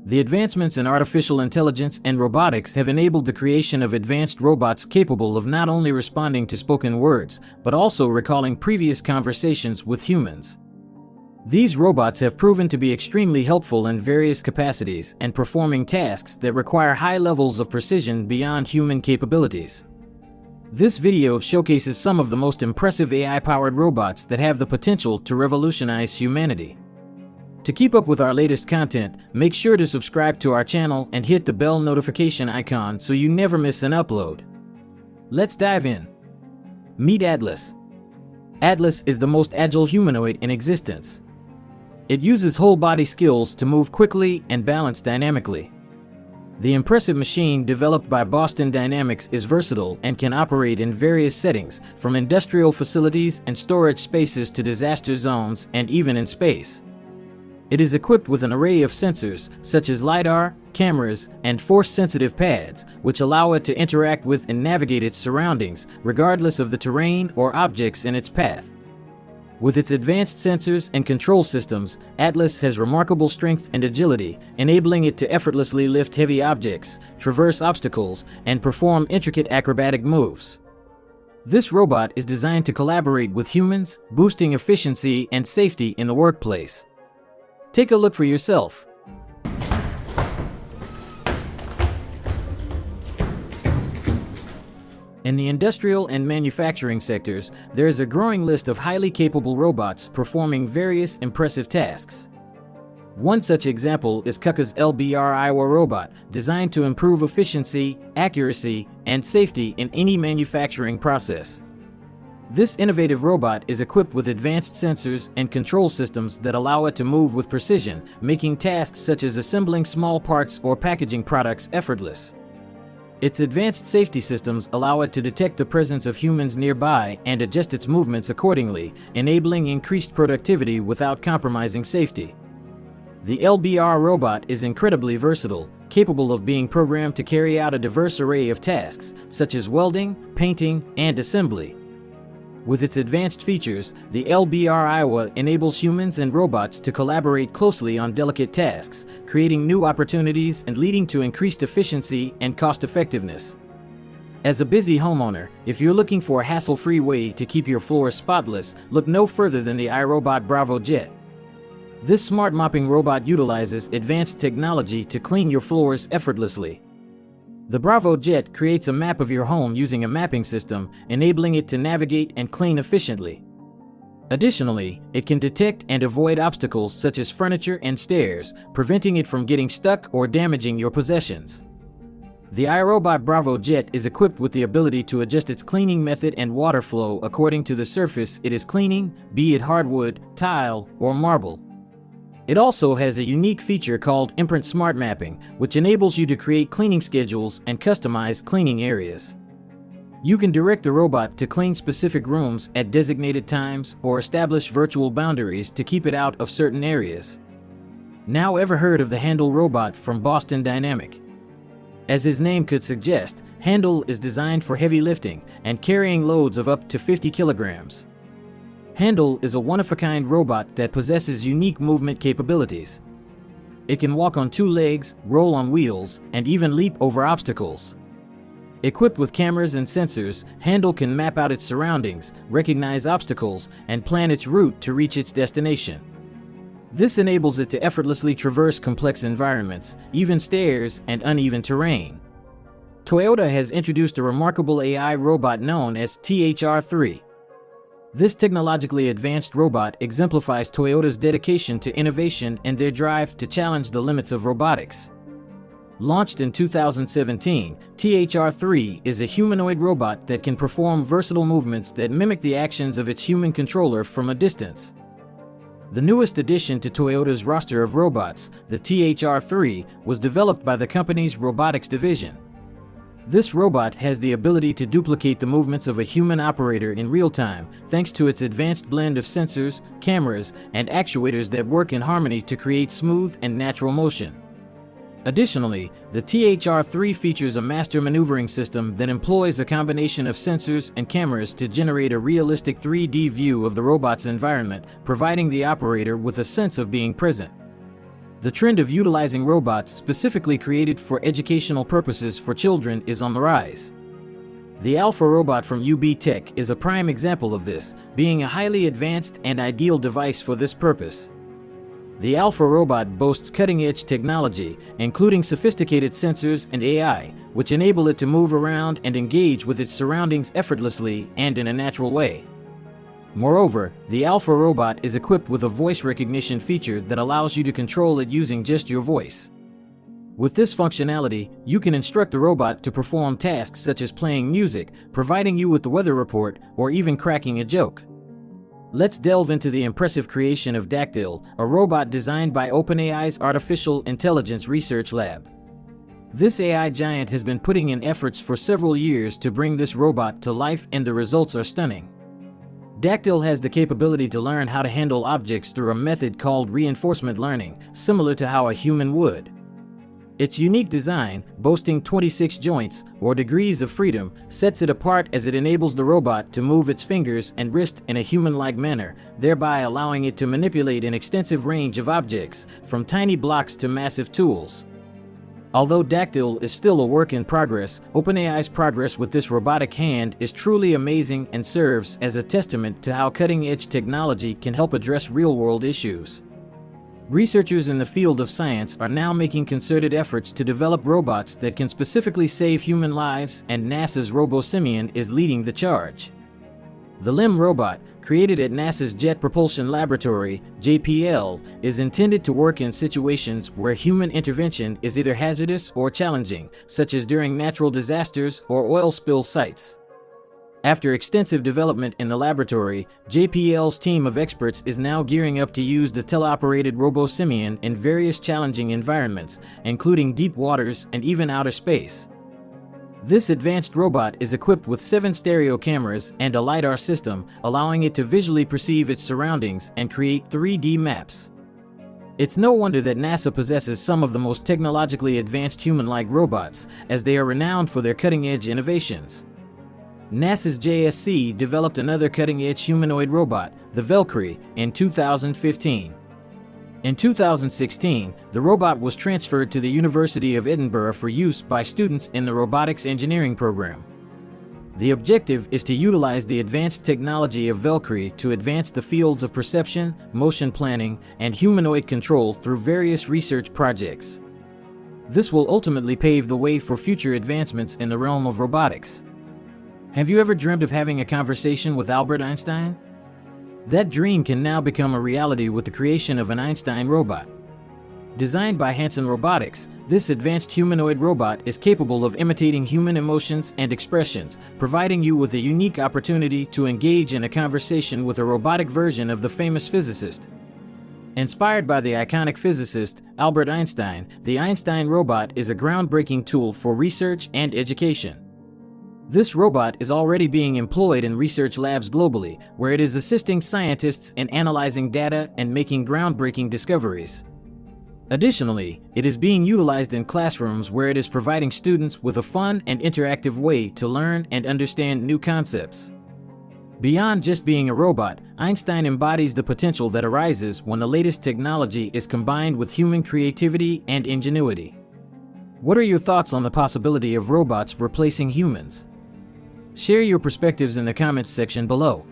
The advancements in artificial intelligence and robotics have enabled the creation of advanced robots capable of not only responding to spoken words, but also recalling previous conversations with humans. These robots have proven to be extremely helpful in various capacities and performing tasks that require high levels of precision beyond human capabilities. This video showcases some of the most impressive AI-powered robots that have the potential to revolutionize humanity. To keep up with our latest content, make sure to subscribe to our channel and hit the bell notification icon so you never miss an upload. Let's dive in. Meet Atlas. Atlas is the most agile humanoid in existence. It uses whole-body skills to move quickly and balance dynamically. The impressive machine developed by Boston Dynamics is versatile and can operate in various settings, from industrial facilities and storage spaces to disaster zones and even in space. It is equipped with an array of sensors, such as LiDAR, cameras, and force-sensitive pads, which allow it to interact with and navigate its surroundings, regardless of the terrain or objects in its path. With its advanced sensors and control systems, Atlas has remarkable strength and agility, enabling it to effortlessly lift heavy objects, traverse obstacles, and perform intricate acrobatic moves. This robot is designed to collaborate with humans, boosting efficiency and safety in the workplace. Take a look for yourself. In the industrial and manufacturing sectors, there is a growing list of highly capable robots performing various impressive tasks. One such example is Kuka's LBR Iowa robot, designed to improve efficiency, accuracy, and safety in any manufacturing process. This innovative robot is equipped with advanced sensors and control systems that allow it to move with precision, making tasks such as assembling small parts or packaging products effortless. Its advanced safety systems allow it to detect the presence of humans nearby and adjust its movements accordingly, enabling increased productivity without compromising safety. The LBR robot is incredibly versatile, capable of being programmed to carry out a diverse array of tasks, such as welding, painting, and assembly. With its advanced features, the LBR Iowa enables humans and robots to collaborate closely on delicate tasks, creating new opportunities and leading to increased efficiency and cost-effectiveness. As a busy homeowner, if you're looking for a hassle-free way to keep your floors spotless, look no further than the iRobot Bravo Jet. This smart mopping robot utilizes advanced technology to clean your floors effortlessly. The Bravo Jet creates a map of your home using a mapping system, enabling it to navigate and clean efficiently. Additionally, it can detect and avoid obstacles such as furniture and stairs, preventing it from getting stuck or damaging your possessions. The iRobot Bravo Jet is equipped with the ability to adjust its cleaning method and water flow according to the surface it is cleaning, be it hardwood, tile, or marble. It also has a unique feature called Imprint Smart Mapping, which enables you to create cleaning schedules and customize cleaning areas. You can direct the robot to clean specific rooms at designated times or establish virtual boundaries to keep it out of certain areas. Now, ever heard of the Handle robot from Boston Dynamics? As his name could suggest, Handle is designed for heavy lifting and carrying loads of up to 50 kilograms. Handle is a one-of-a-kind robot that possesses unique movement capabilities. It can walk on two legs, roll on wheels, and even leap over obstacles. Equipped with cameras and sensors, Handle can map out its surroundings, recognize obstacles, and plan its route to reach its destination. This enables it to effortlessly traverse complex environments, even stairs and uneven terrain. Toyota has introduced a remarkable AI robot known as THR3. This technologically advanced robot exemplifies Toyota's dedication to innovation and their drive to challenge the limits of robotics. Launched in 2017, THR3 is a humanoid robot that can perform versatile movements that mimic the actions of its human controller from a distance. The newest addition to Toyota's roster of robots, the THR3, was developed by the company's robotics division. This robot has the ability to duplicate the movements of a human operator in real time, thanks to its advanced blend of sensors, cameras, and actuators that work in harmony to create smooth and natural motion. Additionally, the THR3 features a master maneuvering system that employs a combination of sensors and cameras to generate a realistic 3D view of the robot's environment, providing the operator with a sense of being present. The trend of utilizing robots specifically created for educational purposes for children is on the rise. The Alpha robot from UB Tech is a prime example of this, being a highly advanced and ideal device for this purpose. The Alpha robot boasts cutting-edge technology, including sophisticated sensors and AI, which enable it to move around and engage with its surroundings effortlessly and in a natural way. Moreover, the Alpha robot is equipped with a voice recognition feature that allows you to control it using just your voice. With this functionality, you can instruct the robot to perform tasks such as playing music, providing you with the weather report, or even cracking a joke. Let's delve into the impressive creation of Dactyl, a robot designed by OpenAI's Artificial Intelligence Research Lab. This AI giant has been putting in efforts for several years to bring this robot to life, and the results are stunning. Dactyl has the capability to learn how to handle objects through a method called reinforcement learning, similar to how a human would. Its unique design, boasting 26 joints, or degrees of freedom, sets it apart as it enables the robot to move its fingers and wrist in a human-like manner, thereby allowing it to manipulate an extensive range of objects, from tiny blocks to massive tools. Although Dactyl is still a work in progress, OpenAI's progress with this robotic hand is truly amazing and serves as a testament to how cutting-edge technology can help address real-world issues. Researchers in the field of science are now making concerted efforts to develop robots that can specifically save human lives, and NASA's RoboSimeon is leading the charge. The LIM robot, created at NASA's Jet Propulsion Laboratory, JPL, is intended to work in situations where human intervention is either hazardous or challenging, such as during natural disasters or oil spill sites. After extensive development in the laboratory, JPL's team of experts is now gearing up to use the teleoperated RoboSimeon in various challenging environments, including deep waters and even outer space. This advanced robot is equipped with 7 stereo cameras and a LiDAR system, allowing it to visually perceive its surroundings and create 3D maps. It's no wonder that NASA possesses some of the most technologically advanced human-like robots, as they are renowned for their cutting-edge innovations. NASA's JSC developed another cutting-edge humanoid robot, the Valkyrie, in 2015. In 2016, the robot was transferred to the University of Edinburgh for use by students in the robotics engineering program. The objective is to utilize the advanced technology of Valkyrie to advance the fields of perception, motion planning, and humanoid control through various research projects. This will ultimately pave the way for future advancements in the realm of robotics. Have you ever dreamt of having a conversation with Albert Einstein? That dream can now become a reality with the creation of an Einstein Robot. Designed by Hanson Robotics, this advanced humanoid robot is capable of imitating human emotions and expressions, providing you with a unique opportunity to engage in a conversation with a robotic version of the famous physicist. Inspired by the iconic physicist Albert Einstein, the Einstein Robot is a groundbreaking tool for research and education. This robot is already being employed in research labs globally, where it is assisting scientists in analyzing data and making groundbreaking discoveries. Additionally, it is being utilized in classrooms where it is providing students with a fun and interactive way to learn and understand new concepts. Beyond just being a robot, Einstein embodies the potential that arises when the latest technology is combined with human creativity and ingenuity. What are your thoughts on the possibility of robots replacing humans? Share your perspectives in the comments section below.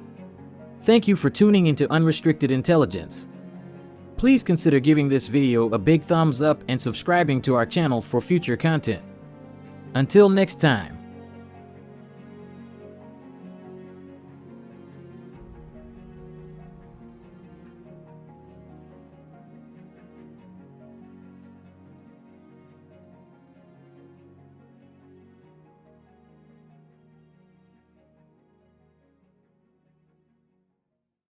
Thank you for tuning into Unrestricted Intelligence. Please consider giving this video a big thumbs up and subscribing to our channel for future content. Until next time.